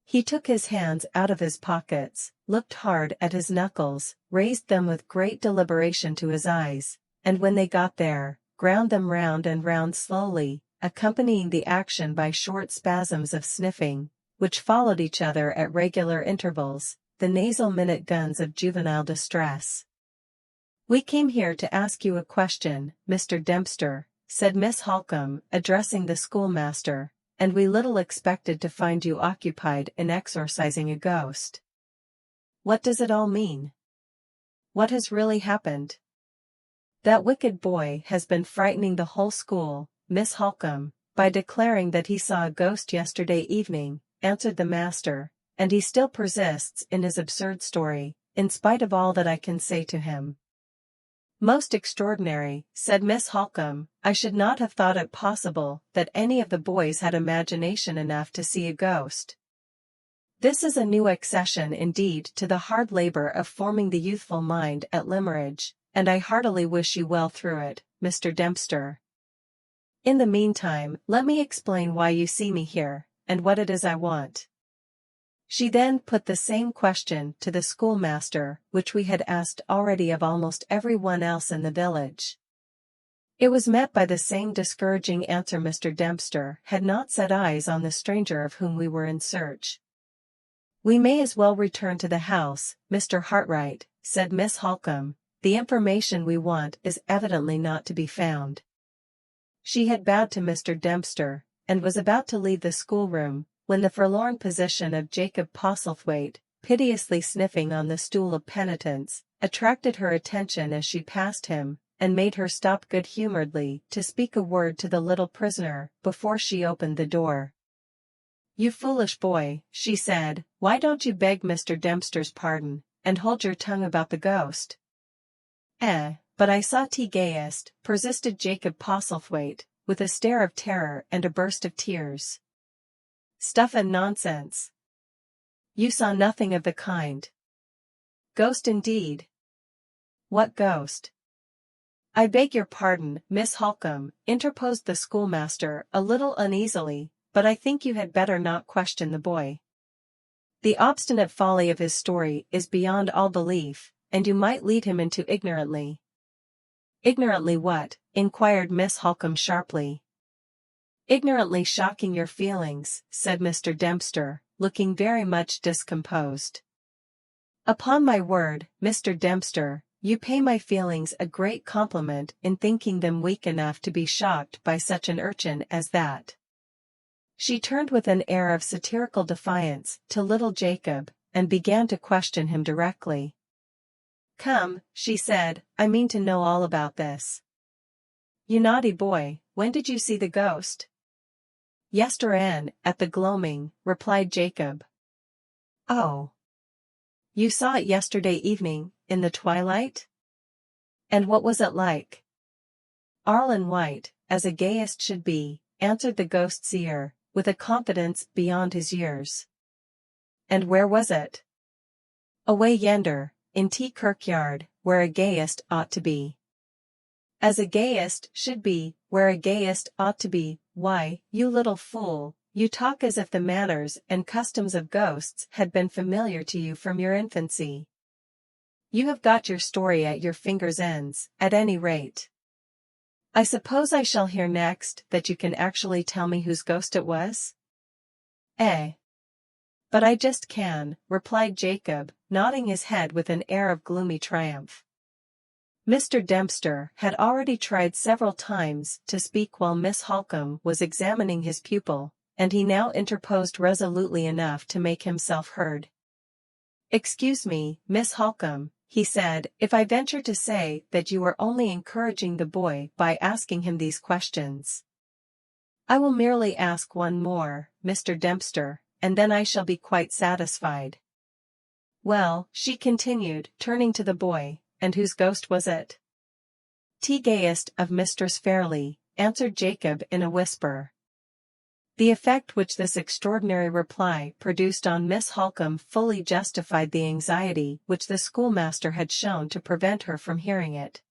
He took his hands out of his pockets, looked hard at his knuckles, raised them with great deliberation to his eyes, and when they got there, ground them round and round slowly, accompanying the action by short spasms of sniffing, which followed each other at regular intervals, the nasal minute guns of juvenile distress. "We came here to ask you a question, Mr. Dempster," said Miss Holcombe, addressing the schoolmaster, "and we little expected to find you occupied in exorcising a ghost. What does it all mean?" what has really happened?" "That wicked boy has been frightening the whole school, Miss Holcombe, by declaring that he saw a ghost yesterday evening," answered the master, "and he still persists in his absurd story, in spite of all that I can say to him." "Most extraordinary," said Miss Holcombe. "I should not have thought it possible that any of the boys had imagination enough to see a ghost." "This is a new accession indeed to the hard labor of forming the youthful mind at Limeridge, and I heartily wish you well through it, Mr. Dempster. In the meantime, let me explain why you see me here, and what it is I want." She then put the same question to the schoolmaster which we had asked already of almost everyone else in the village. It was met by the same discouraging answer. Mr. Dempster had not set eyes on the stranger of whom we were in search. "We may as well return to the house, Mr. Hartright," said Miss Holcombe. "The information we want is evidently not to be found." She had bowed to Mr. Dempster, and was about to leave the schoolroom, when the forlorn position of Jacob Postlethwaite, piteously sniffing on the stool of penitence, attracted her attention as she passed him, and made her stop good-humoredly to speak a word to the little prisoner before she opened the door. "You foolish boy," she said, "why don't you beg Mr. Dempster's pardon, and hold your tongue about the ghost?" But I saw Gayest," persisted Jacob Postlethwaite, with a stare of terror and a burst of tears. "Stuff and nonsense! You saw nothing of the kind." "Ghost indeed." "What ghost?" "I beg your pardon, Miss Holcombe," interposed the schoolmaster a little uneasily, "but I think you had better not question the boy. The obstinate folly of his story is beyond all belief, and you might lead him into ignorantly." "Ignorantly what?" inquired Miss Holcombe sharply. "Ignorantly shocking your feelings," said Mr. Dempster, looking very much discomposed. "Upon my word, Mr. Dempster, you pay my feelings a great compliment in thinking them weak enough to be shocked by such an urchin as that." She turned with an air of satirical defiance to little Jacob, and began to question him directly. "Come," she said, "I mean to know all about this. You naughty boy, when did you see the ghost?" "Yestereen, at the gloaming," replied Jacob. "Oh! You saw it yesterday evening, in the twilight? And what was it like?" "Arl and white, as a Gayest should be," answered the ghost's seer, with a confidence beyond his years. "And where was it?" "Away yender, in T Kirkyard, where a Gayest ought to be." "As a Gayest should be, where a Gayest ought to be, why, you little fool, you talk as if the manners and customs of ghosts had been familiar to you from your infancy. You have got your story at your fingers' ends, at any rate. I suppose I shall hear next that you can actually tell me whose ghost it was?" "But I just can," replied Jacob, nodding his head with an air of gloomy triumph. Mr. Dempster had already tried several times to speak while Miss Holcombe was examining his pupil, and he now interposed resolutely enough to make himself heard. "Excuse me, Miss Holcombe," he said, "if I venture to say that you are only encouraging the boy by asking him these questions. I will merely ask one more, Mr. Dempster, and then I shall be quite satisfied." "Well," she continued, turning to the boy, "and whose ghost was it?" "T Gayest of Mistress Fairlie," answered Jacob in a whisper. The effect which this extraordinary reply produced on Miss Holcombe fully justified the anxiety which the schoolmaster had shown to prevent her from hearing it.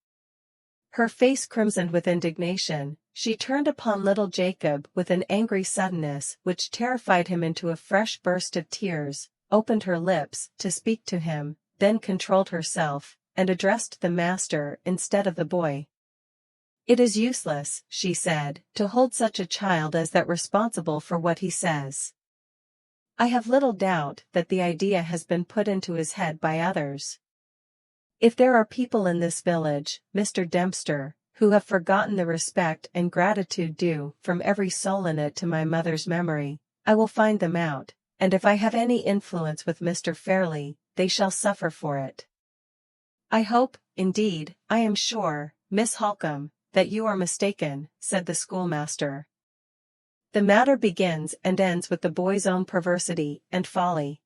Her face crimsoned with indignation, she turned upon little Jacob with an angry suddenness which terrified him into a fresh burst of tears, opened her lips to speak to him, then controlled herself, and addressed the master instead of the boy. "It is useless," she said, "to hold such a child as that responsible for what he says. I have little doubt that the idea has been put into his head by others. If there are people in this village, Mr. Dempster, who have forgotten the respect and gratitude due from every soul in it to my mother's memory, I will find them out, and if I have any influence with Mr. Fairlie, they shall suffer for it." "I hope, indeed, I am sure, Miss Holcombe, that you are mistaken," said the schoolmaster. "The matter begins and ends with the boy's own perversity and folly.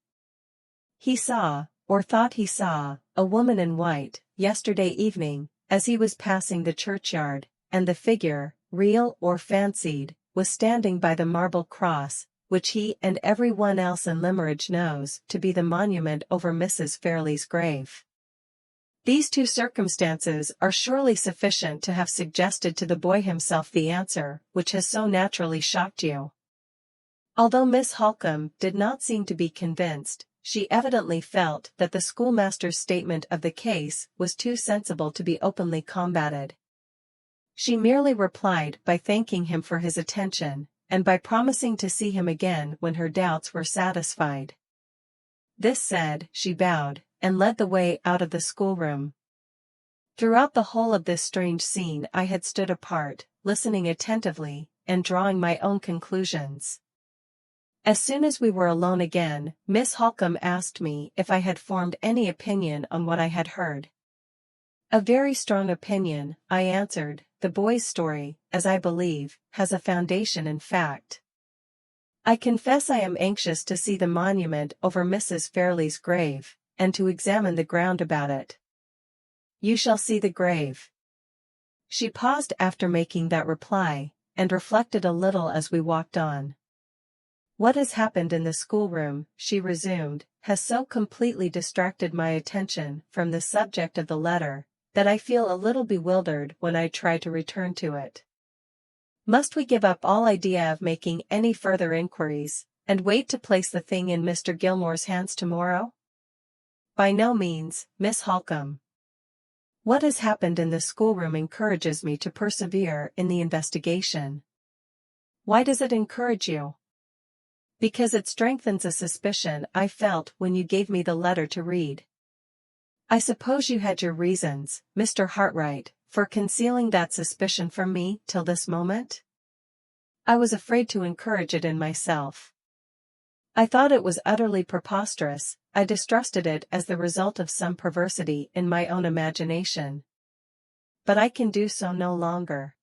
He saw, or thought he saw, a woman in white, yesterday evening, as he was passing the churchyard, and the figure, real or fancied, was standing by the marble cross, which he and every one else in Limmeridge knows to be the monument over Mrs. Fairlie's grave. These two circumstances are surely sufficient to have suggested to the boy himself the answer which has so naturally shocked you." Although Miss Holcombe did not seem to be convinced, she evidently felt that the schoolmaster's statement of the case was too sensible to be openly combated. She merely replied by thanking him for his attention, and by promising to see him again when her doubts were satisfied. This said, she bowed, and led the way out of the schoolroom. Throughout the whole of this strange scene I had stood apart, listening attentively, and drawing my own conclusions. As soon as we were alone again, Miss Holcombe asked me if I had formed any opinion on what I had heard. "A very strong opinion," I answered. "The boy's story, as I believe, has a foundation in fact. I confess I am anxious to see the monument over Mrs. Fairlie's grave, and to examine the ground about it." "You shall see the grave." She paused after making that reply, and reflected a little as we walked on. "What has happened in the schoolroom," she resumed, "has so completely distracted my attention from the subject of the letter, that I feel a little bewildered when I try to return to it. Must we give up all idea of making any further inquiries, and wait to place the thing in Mr. Gilmore's hands tomorrow?" "By no means, Miss Holcombe. What has happened in the schoolroom encourages me to persevere in the investigation." "Why does it encourage you?" "Because it strengthens a suspicion I felt when you gave me the letter to read." "I suppose you had your reasons, Mr. Hartright, for concealing that suspicion from me till this moment?" "I was afraid to encourage it in myself. I thought it was utterly preposterous. I distrusted it as the result of some perversity in my own imagination. But I can do so no longer.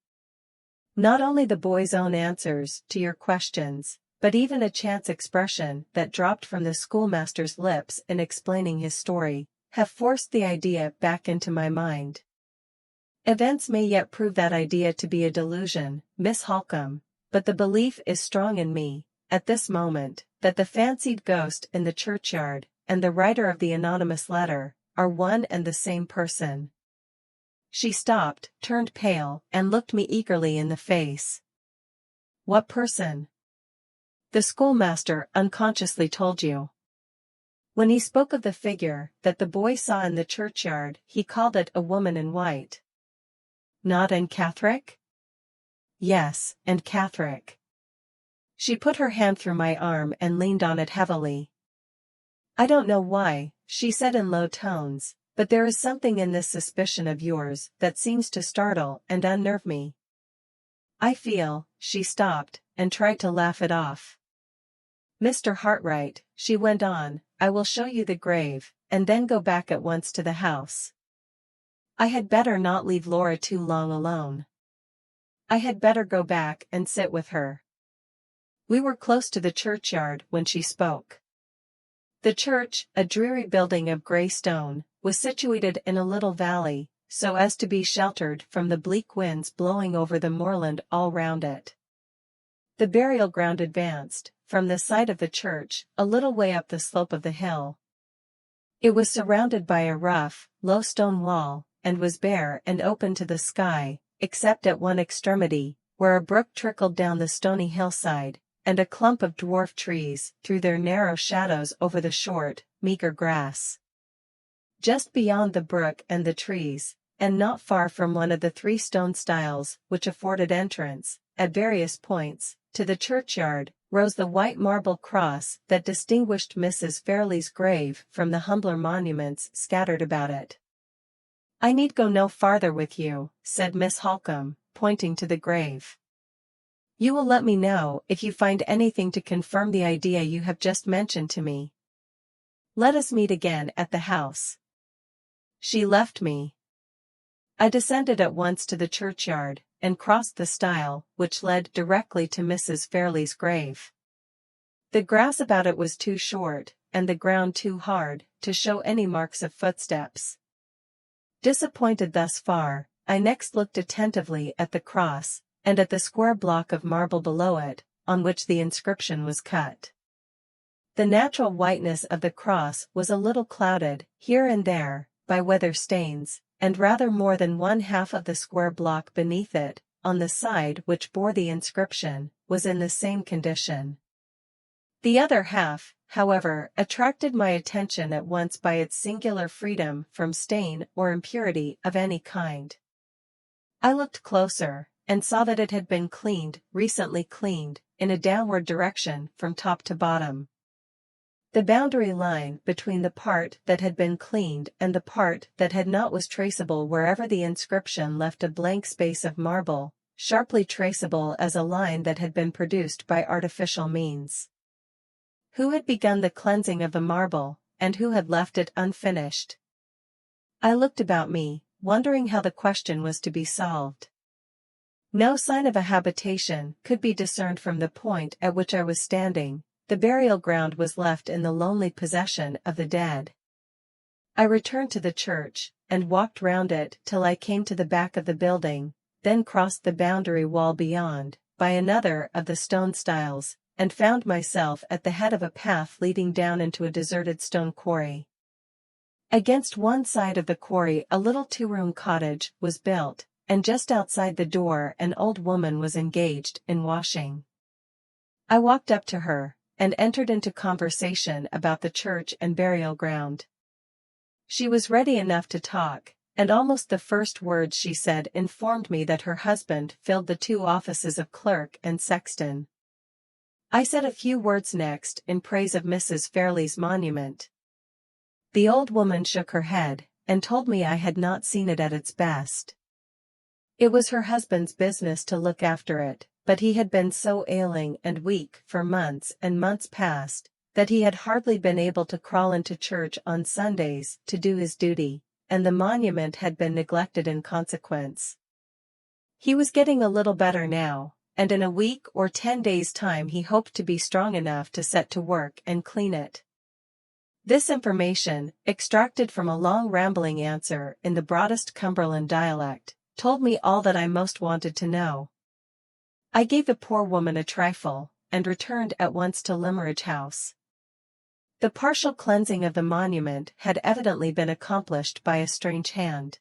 Not only the boy's own answers to your questions, but even a chance expression that dropped from the schoolmaster's lips in explaining his story, have forced the idea back into my mind. Events may yet prove that idea to be a delusion, Miss Holcombe, but the belief is strong in me, at this moment, that the fancied ghost in the churchyard, and the writer of the anonymous letter, are one and the same person." She stopped, turned pale, and looked me eagerly in the face. "What person?" "The schoolmaster unconsciously told you. When he spoke of the figure that the boy saw in the churchyard, he called it a woman in white." "Not Anne Catherick?" "Yes, and Catherick." She put her hand through my arm and leaned on it heavily. "I don't know why," she said in low tones, "but there is something in this suspicion of yours that seems to startle and unnerve me. I feel—" She stopped, and tried to laugh it off. "Mr. Hartright," she went on, "I will show you the grave, and then go back at once to the house. I had better not leave Laura too long alone. I had better go back and sit with her." We were close to the churchyard when she spoke. The church, a dreary building of grey stone, was situated in a little valley, so as to be sheltered from the bleak winds blowing over the moorland all round it. The burial ground advanced, from the side of the church, a little way up the slope of the hill. It was surrounded by a rough, low stone wall, and was bare and open to the sky, except at one extremity, where a brook trickled down the stony hillside, and a clump of dwarf trees threw their narrow shadows over the short, meager grass. Just beyond the brook and the trees, and not far from one of the 3 stone stiles which afforded entrance, at various points, to the churchyard, rose the white marble cross that distinguished Mrs. Fairlie's grave from the humbler monuments scattered about it. "I need go no farther with you," said Miss Holcombe, pointing to the grave. "You will let me know if you find anything to confirm the idea you have just mentioned to me. Let us meet again at the house." She left me. I descended at once to the churchyard, and crossed the stile, which led directly to Mrs. Fairley's grave. The grass about it was too short, and the ground too hard, to show any marks of footsteps. Disappointed thus far, I next looked attentively at the cross, and at the square block of marble below it, on which the inscription was cut. The natural whiteness of the cross was a little clouded, here and there, by weather stains, and rather more than one half of the square block beneath it, on the side which bore the inscription, was in the same condition. The other half, however, attracted my attention at once by its singular freedom from stain or impurity of any kind. I looked closer, and saw that it had been recently cleaned, in a downward direction from top to bottom. The boundary line between the part that had been cleaned and the part that had not was traceable wherever the inscription left a blank space of marble, sharply traceable as a line that had been produced by artificial means. Who had begun the cleansing of the marble, and who had left it unfinished? I looked about me, wondering how the question was to be solved. No sign of a habitation could be discerned from the point at which I was standing. The burial ground was left in the lonely possession of the dead. I returned to the church, and walked round it till I came to the back of the building, then crossed the boundary wall beyond, by another of the stone stiles, and found myself at the head of a path leading down into a deserted stone quarry. Against one side of the quarry a little two-room cottage was built, and just outside the door an old woman was engaged in washing. I walked up to her, and entered into conversation about the church and burial ground. She was ready enough to talk, and almost the first words she said informed me that her husband filled the two offices of clerk and sexton. I said a few words next in praise of Mrs. Fairley's monument. The old woman shook her head, and told me I had not seen it at its best. It was her husband's business to look after it, but he had been so ailing and weak for months and months past, that he had hardly been able to crawl into church on Sundays to do his duty, and the monument had been neglected in consequence. He was getting a little better now, and in a week or 10 days' time he hoped to be strong enough to set to work and clean it. This information, extracted from a long rambling answer in the broadest Cumberland dialect, told me all that I most wanted to know. I gave the poor woman a trifle, and returned at once to Limmeridge House. The partial cleansing of the monument had evidently been accomplished by a strange hand.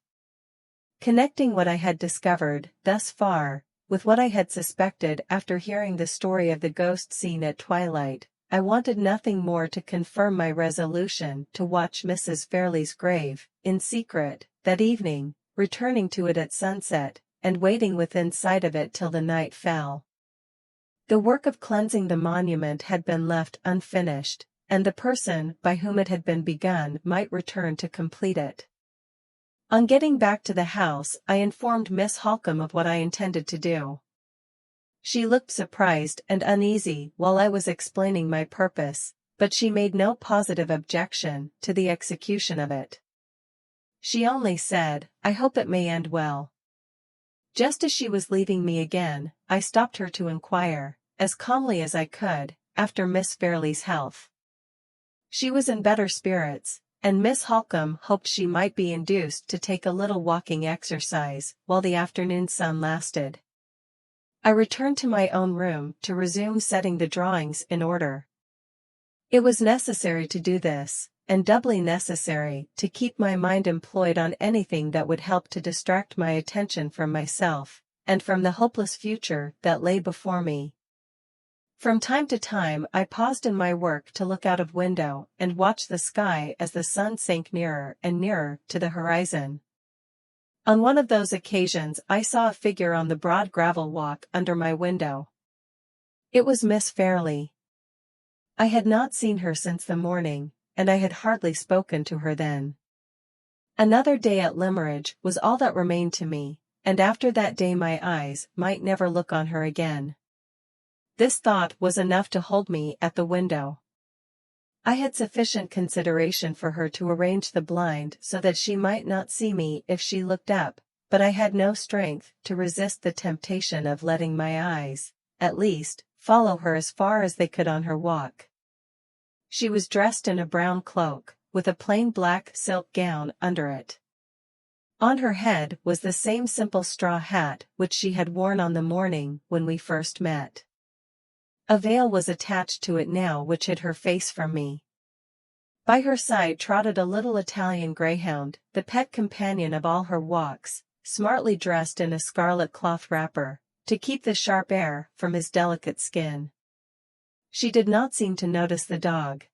Connecting what I had discovered, thus far, with what I had suspected after hearing the story of the ghost seen at twilight, I wanted nothing more to confirm my resolution to watch Mrs. Fairley's grave, in secret, that evening, returning to it at sunset, and waiting within sight of it till the night fell. The work of cleansing the monument had been left unfinished, and the person by whom it had been begun might return to complete it. On getting back to the house I informed Miss Holcombe of what I intended to do. She looked surprised and uneasy while I was explaining my purpose, but she made no positive objection to the execution of it. She only said, "I hope it may end well." Just as she was leaving me again, I stopped her to inquire, as calmly as I could, after Miss Fairley's health. She was in better spirits, and Miss Holcombe hoped she might be induced to take a little walking exercise while the afternoon sun lasted. I returned to my own room to resume setting the drawings in order. It was necessary to do this, and doubly necessary to keep my mind employed on anything that would help to distract my attention from myself, and from the hopeless future that lay before me. From time to time I paused in my work to look out of window and watch the sky as the sun sank nearer and nearer to the horizon. On one of those occasions I saw a figure on the broad gravel walk under my window. It was Miss Fairley. I had not seen her since the morning, and I had hardly spoken to her then. Another day at Limmeridge was all that remained to me, and after that day my eyes might never look on her again. This thought was enough to hold me at the window. I had sufficient consideration for her to arrange the blind so that she might not see me if she looked up, but I had no strength to resist the temptation of letting my eyes, at least, follow her as far as they could on her walk. She was dressed in a brown cloak, with a plain black silk gown under it. On her head was the same simple straw hat which she had worn on the morning when we first met. A veil was attached to it now which hid her face from me. By her side trotted a little Italian greyhound, the pet companion of all her walks, smartly dressed in a scarlet cloth wrapper, to keep the sharp air from his delicate skin. She did not seem to notice the dog.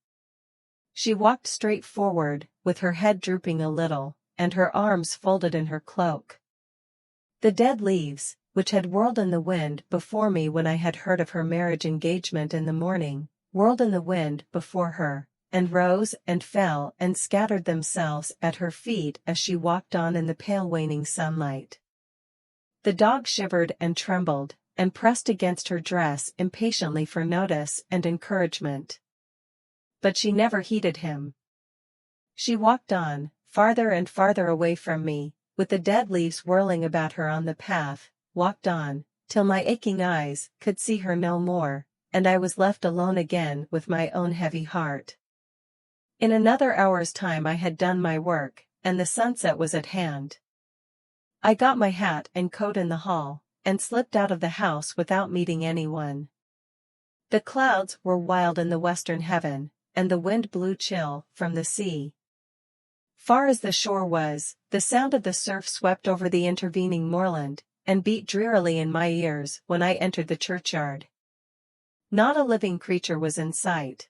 She walked straight forward, with her head drooping a little, and her arms folded in her cloak. The dead leaves, which had whirled in the wind before me when I had heard of her marriage engagement in the morning, whirled in the wind before her, and rose and fell and scattered themselves at her feet as she walked on in the pale waning sunlight. The dog shivered and trembled, and pressed against her dress impatiently for notice and encouragement. But she never heeded him. She walked on, farther and farther away from me, with the dead leaves whirling about her on the path, walked on, till my aching eyes could see her no more, and I was left alone again with my own heavy heart. In another hour's time I had done my work, and the sunset was at hand. I got my hat and coat in the hall, and slipped out of the house without meeting anyone. The clouds were wild in the western heaven, and the wind blew chill from the sea. Far as the shore was, the sound of the surf swept over the intervening moorland, and beat drearily in my ears when I entered the churchyard. Not a living creature was in sight.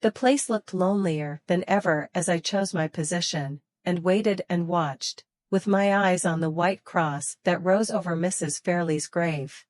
The place looked lonelier than ever as I chose my position, and waited and watched, with my eyes on the white cross that rose over Mrs. Fairley's grave.